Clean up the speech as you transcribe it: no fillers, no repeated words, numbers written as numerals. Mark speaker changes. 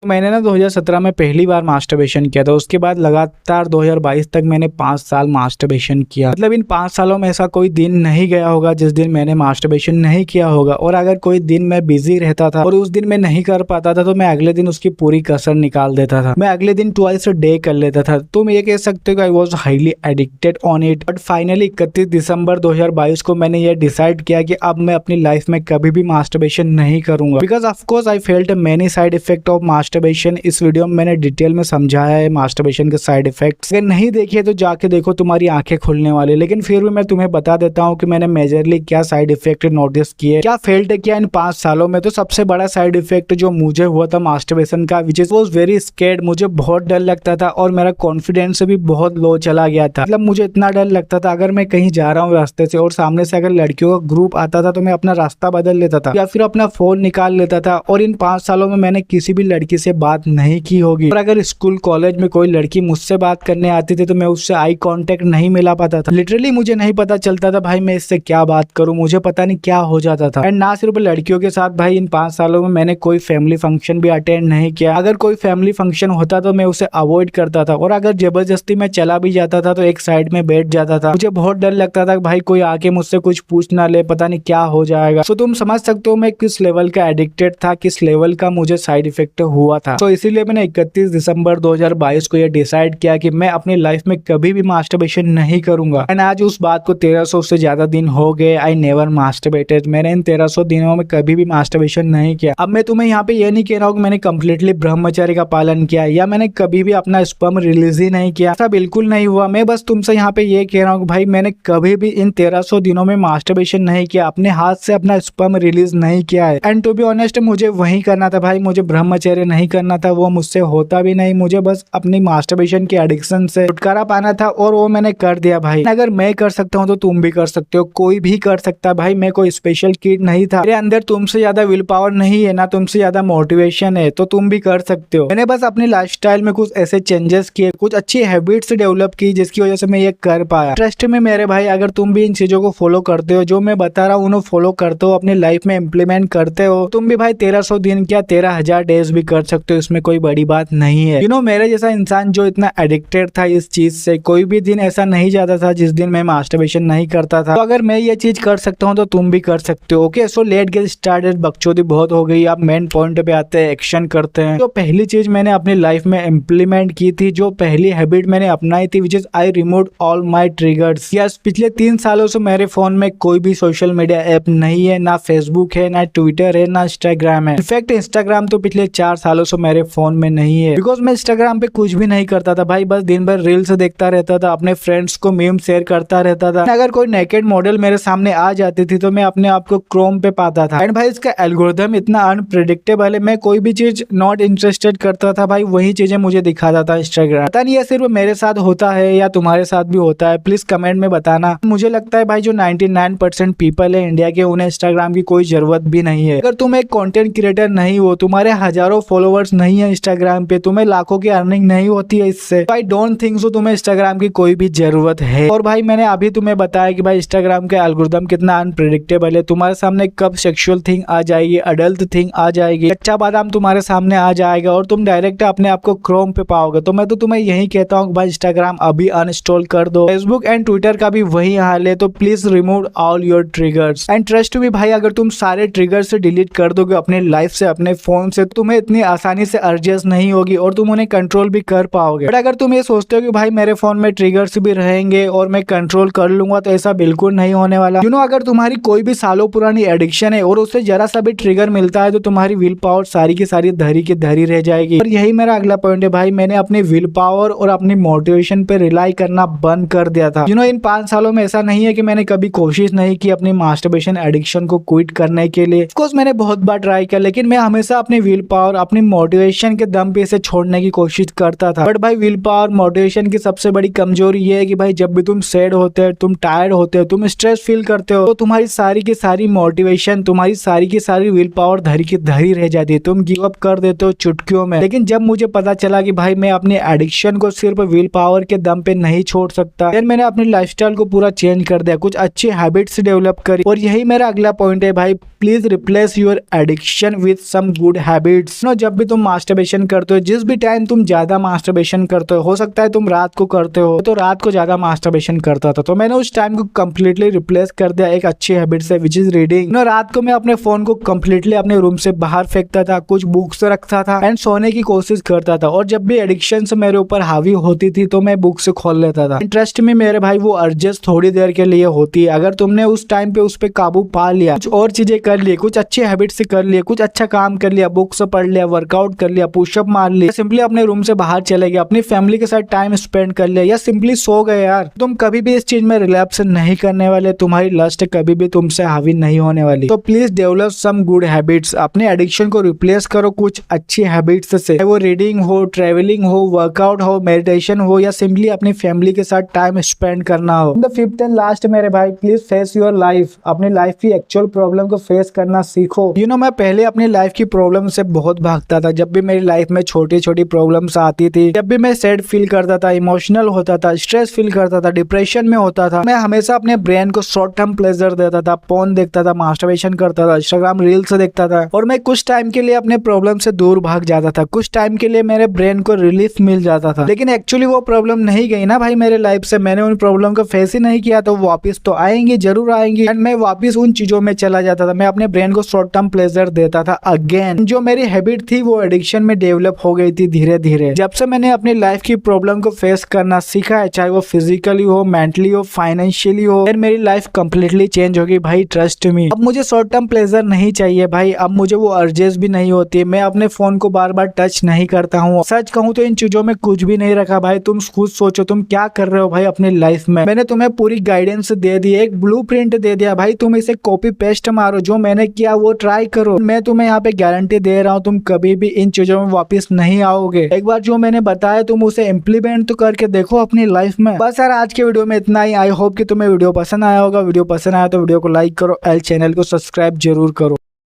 Speaker 1: मैंने ना 2017 में पहली बार मास्टरबेशन किया था। उसके बाद लगातार 2022 तक मैंने 5 साल मास्टरबेशन किया। मतलब इन 5 सालों में ऐसा कोई दिन नहीं गया होगा जिस दिन मैंने मास्टरबेशन नहीं किया होगा। और अगर कोई दिन मैं बिजी रहता था और उस दिन मैं नहीं कर पाता था तो मैं अगले दिन उसकी पूरी कसर निकाल देता था। मैं अगले दिन ट्वाइस अ डे कर लेता था। तुम ये कह सकते हो कि I was highly addicted on it. But finally 31 दिसंबर 2022 को मैंने ये डिसाइड किया कि अब मैं अपनी लाइफ में कभी भी मास्टरबेशन नहीं करूंगा। Because of course I felt many side effect of masturbation. इस वीडियो में मैंने डिटेल में समझाया है मास्टरबेशन के साइड इफेक्ट्स। अगर नहीं देखिए तो जाके देखो, तुम्हारी आंखें खुलने वाली। लेकिन फिर भी मैं तुम्हें बता देता हूँ कि मैंने मेजरली क्या साइड इफेक्ट नोटिस किए, क्या फेल्ट किया इन 5 सालों में। तो सबसे बड़ा साइड इफेक्ट जो मुझे हुआ था मास्टरबेशन का, which is was very scared. मुझे बहुत डर लगता था और मेरा कॉन्फिडेंस भी बहुत लो चला गया था। मतलब मुझे इतना डर लगता था अगर मैं कहीं जा रहा हूँ रास्ते से और सामने से अगर लड़कियों का ग्रुप आता था तो मैं अपना रास्ता बदल लेता था या फिर अपना फोन निकाल लेता था। और इन 5 सालों में मैंने किसी भी लड़की से बात नहीं की होगी। और अगर स्कूल कॉलेज में कोई लड़की मुझसे बात करने आती थी तो मैं उससे आई कांटेक्ट नहीं मिला पाता था। लिटरली मुझे नहीं पता चलता था भाई मैं इससे क्या बात करूं, मुझे पता नहीं क्या हो जाता था। एंड ना सिर्फ लड़कियों के साथ भाई, इन 5 सालों में मैंने कोई फैमिली फंक्शन भी अटेंड नहीं किया। अगर कोई फैमिली फंक्शन होता तो मैं उसे अवॉइड करता था। और अगर जबरदस्ती मैं चला भी जाता था तो एक साइड में बैठ जाता था। मुझे बहुत डर लगता था भाई कोई आके मुझसे कुछ पूछ ना ले, पता नहीं क्या हो जाएगा। तो तुम समझ सकते हो मैं किस लेवल का एडिक्टेड था, किस लेवल का मुझे साइड इफेक्ट हुआ था। तो इसीलिए मैंने 31 दिसंबर 2022 को यह डिसाइड किया कि मैं अपनी लाइफ में कभी भी मास्टरबेशन नहीं करूंगा। एंड आज उस बात को 1300 से ज्यादा दिन हो गए। I never masturbated. मैंने इन 1300 दिनों में कभी भी मास्टरबेशन नहीं किया। अब मैं तुम्हें यहाँ पे ये नहीं कह रहा हूँ कि मैंने कंप्लीटली ब्रह्मचर्य का पालन किया या मैंने कभी भी अपना स्पर्म रिलीज ही नहीं किया। ऐसा बिल्कुल नहीं हुआ। मैं बस तुमसे यहाँ पे ये कह रहा हूँ कि भाई मैंने कभी भी इन 1300 दिनों में मास्टरबेशन नहीं किया, अपने हाथ से अपना स्पर्म रिलीज नहीं किया है। एंड टू बी ऑनेस्ट मुझे वही करना था भाई, मुझे ब्रह्मचर्य नहीं करना था, वो मुझसे होता भी नहीं। मुझे बस अपनी मास्टरबेशन की एडिक्शन से छुटकारा पाना था और वो मैंने कर दिया भाई। अगर मैं कर सकता हूँ तो तुम भी कर सकते हो, कोई भी कर सकता है भाई। मैं कोई स्पेशल किड नहीं था, मेरे अंदर तुमसे ज्यादा विल पावर नहीं है, ना तुमसे ज्यादा मोटिवेशन है, तो तुम भी कर सकते हो। मैंने बस अपनी लाइफस्टाइल में कुछ ऐसे चेंजेस किए, कुछ अच्छी हैबिट्स डेवलप की जिसकी वजह से मैं ये कर पाया। ट्रस्ट में मेरे भाई, अगर तुम भी इन चीजों को फॉलो करते हो, जो मैं बता रहा हूँ उन्हें फॉलो करते हो, अपनी लाइफ में इम्प्लीमेंट करते हो, तुम भी भाई 1300 दिन क्या 13,000 डेज भी कर सकते हो। इसमें कोई बड़ी बात नहीं है। मेरे जैसा इंसान जो इतना एडिक्टेड था इस चीज से, कोई भी दिन ऐसा नहीं जाता था जिस दिन मैं मास्टरबेशन नहीं करता था। तो अगर मैं ये चीज कर सकता हूँ तो तुम भी कर सकते हो। Okay, so let get started. बकचोदी बहुत हो गई, आप मेन पॉइंट पे आते हैं, एक्शन करते हैं। तो पहली चीज मैंने अपनी लाइफ में इम्प्लीमेंट की थी, जो पहली हैबिट मैंने अपनाई थी, which is I remove all my triggers. Yes, पिछले 3 सालों से मेरे फोन में कोई भी सोशल मीडिया ऐप नहीं है, ना फेसबुक है, ना ट्विटर है, ना इंस्टाग्राम है। इनफैक्ट इंस्टाग्राम तो पिछले 4 सालों से मेरे फोन में नहीं है। बिकॉज मैं इंस्टाग्राम पे कुछ भी नहीं करता था भाई, बस दिन भर रील्स देखता रहता था, अपने फ्रेंड्स को मीम शेयर करता रहता था। अगर कोई नेकेड मॉडल मेरे सामने आ जाती थी तो मैं अपने आप को क्रोम पे पाता था। एंड भाई इसका एल्गोरिथम इतना अनप्रेडिक्टेबल है, मैं कोई भी चीज नॉट इंटरेस्टेड करता था भाई, वही चीजें मुझे दिखाता था इंस्टाग्राम। पता नहीं ये सिर्फ मेरे साथ होता है या तुम्हारे साथ भी होता है, प्लीज कमेंट में बताना। मुझे लगता है भाई जो 99% पीपल है इंडिया के, उन्हें इंस्टाग्राम की कोई जरूरत भी नहीं है। अगर तुम एक कंटेंट क्रिएटर नहीं हो, तुम्हारे हजारों फॉलोअर्स नहीं है इंस्टाग्राम पे, तुम्हें लाखों की अर्निंग नहीं होती है इससे, आई डोंट थिंक सो तुम्हें इंस्टाग्राम की कोई भी जरूरत है। और भाई मैंने अभी तुम्हें बताया कि भाई इंस्टाग्राम का एल्गोरिथम कितना अनप्रेडिक्टेबल है। तुम्हारे सामने कब सेक्सुअल थिंग आ जाएगी, अडल्ट थिंग आ जाएगी, कच्चा बादाम तुम्हारे सामने आ जाएगा और तुम डायरेक्ट अपने आप को क्रोम पे पाओगे। तो मैं तो तुम्हें यही कहता हूँ भाई इंस्टाग्राम अभी अनइंस्टॉल कर दो। फेसबुक एंड ट्विटर का भी वही हाल है, तो please remove all your triggers. And trust me भाई, अगर तुम सारे ट्रिगर्स से डिलीट कर दोगे अपने लाइफ से, अपने फोन से, तुम्हें इतनी आसानी से अर्जेस नहीं होगी और तुम उन्हें कंट्रोल भी कर पाओगे। बट अगर तुम ये सोचते हो कि भाई मेरे फोन में ट्रिगर्स भी रहेंगे और मैं कंट्रोल कर लूंगा, तो ऐसा बिल्कुल नहीं होने वाला। अगर तुम्हारी कोई भी सालों पुरानी एडिक्शन है और उससे जरा सा भी ट्रिगर मिलता है तो तुम्हारी विल पावर सारी की सारी धरी की धरी रह जाएगी। और यही मेरा अगला पॉइंट है भाई, मैंने अपनी विल पावर और अपनी मोटिवेशन पे रिलाई करना बंद कर दिया था। इन 5 सालों में ऐसा नहीं है कि मैंने कभी कोशिश नहीं की अपनी मास्टरबेशन एडिक्शन को क्विट करने के लिए। ऑफ कोर्स मैंने बहुत बार ट्राई किया, लेकिन मैं हमेशा अपनी विल पावर, अपनी मोटिवेशन के दम पे इसे छोड़ने की कोशिश करता था। बट भाई विल पावर, मोटिवेशन की सबसे बड़ी कमजोरी ये है कि भाई जब भी तुम सैड होते हो, तुम टायर्ड होते हो, तुम स्ट्रेस फील करते हो, तो तुम्हारी सारी की सारी मोटिवेशन, तुम्हारी सारी की सारी विल पावर धरी की धरी रह जाती है, तुम गिव अप कर देते हो चुटकियों में। लेकिन जब मुझे पता चला कि भाई मैं अपनी एडिक्शन को सिर्फ विल पावर के दम पे नहीं छोड़ सकता, फिर मैंने अपनी लाइफस्टाइल को पूरा चेंज कर दिया, कुछ अच्छी हैबिट्स डेवलप करी। और यही मेरा अगला पॉइंट है भाई, please replace your addiction with some good habits. जब जब भी तुम मास्टरबेशन करते हो, जिस भी टाइम तुम ज्यादा मास्टरबेशन करते हो सकता है तुम रात को करते हो, तो रात को ज्यादा मास्टरबेशन करता था, तो मैंने उस टाइम को कम्प्लीटली रिप्लेस कर दिया एक अच्छी हैबिट से, विच इज रीडिंग। रात को मैं अपने फोन को कम्प्लीटली अपने रूम से बाहर फेंकता था, कुछ बुक्स रखता था एंड सोने की कोशिश करता था, और जब भी एडिक्शन से मेरे ऊपर हावी होती थी तो मैं बुक से खोल लेता था। इंटरेस्ट में मेरे भाई वो अर्जेस थोड़ी देर के लिए होती है, अगर तुमने उस टाइम पे उस पे काबू पा लिया, कुछ और चीजें कर लिए, कुछ अच्छे हैबिट से कर लिए, कुछ अच्छा काम कर लिया, बुक से पढ़ लिया, वर्कआउट कर लिया, पुशअप मार लिया, सिंपली अपने रूम से बाहर चले गए, अपनी फैमिली के साथ टाइम स्पेंड कर लिया, या सिंपली सो गए यार, तुम कभी भी इस चीज में रिलैप्स नहीं करने वाले, तुम्हारी लस्ट कभी भी तुमसे हावी नहीं होने वाली। तो please develop some good habits, अपने एडिक्शन को रिप्लेस करो कुछ अच्छी हैबिट्स से, वो रीडिंग हो, ट्रेवलिंग हो, वर्कआउट हो, मेडिटेशन हो, या सिंपली अपनी फैमिली के साथ टाइम स्पेंड करना हो। द फिफ्थ एंड लास्ट मेरे भाई, प्लीज फेस योर लाइफ, अपनी लाइफ की एक्चुअल प्रॉब्लम को फेस करना सीखो। मैं पहले अपनी लाइफ की प्रॉब्लम से बहुत भागता था, जब भी मेरी लाइफ में छोटी छोटी प्रॉब्लम्स आती थी, जब भी मैं सैड फील करता था, इमोशनल होता था, स्ट्रेस फील करता था, डिप्रेशन में होता था, मैं हमेशा अपने ब्रेन को शॉर्ट टर्म प्लेजर देता था, पोर्न देखता था, मास्टरबेशन करता था, इंस्टाग्राम रील्स देखता था, और मैं कुछ टाइम के लिए अपने प्रॉब्लम से दूर भाग जाता था, कुछ टाइम के लिए मेरे ब्रेन को रिलीफ मिल जाता था। लेकिन एक्चुअली वो प्रॉब्लम नहीं गई ना भाई मेरे लाइफ से, मैंने उन प्रॉब्लम को फेस ही नहीं किया, तो वापस तो आएंगे, जरूर आएंगे, एंड मैं वापस उन चीजों में चला जाता था, मैं अपने ब्रेन को शॉर्ट टर्म प्लेजर देता था अगेन। जो मेरी हैबिट थी वो एडिक्शन में डेवलप हो गई थी धीरे धीरे। जब से मैंने अपनी लाइफ की प्रॉब्लम को फेस करना सीखा है, चाहे वो फिजिकली हो, मेंटली हो, फाइनेंशियली हो, फिर मेरी लाइफ कंप्लीटली चेंज होगी भाई, ट्रस्ट मी। अब मुझे शॉर्ट टर्म प्लेजर नहीं चाहिए भाई, अब मुझे वो अर्जेस भी नहीं होती, मैं अपने फोन को बार बार टच नहीं करता हूँ। सच कहूँ तो इन चीजों में कुछ भी नहीं रखा भाई, तुम खुद सोचो तुम क्या कर रहे हो भाई अपनी लाइफ में। मैंने तुम्हें पूरी गाइडेंस दे दी, एक ब्लूप्रिंट दे दिया भाई, तुम इसे कॉपी पेस्ट मारो, जो मैंने किया वो ट्राई करो। मैं तुम्हें यहाँ पे गारंटी दे रहा हूँ तुम कभी भी इन चीजों में वापस नहीं आओगे। एक बार जो मैंने बताया तुम उसे इम्प्लीमेंट तो करके देखो अपनी लाइफ में। बस यार आज के वीडियो में इतना ही। आई होप कि तुम्हें वीडियो पसंद आया होगा। वीडियो पसंद आया तो वीडियो को लाइक करो, चैनल को सब्सक्राइब जरूर करो।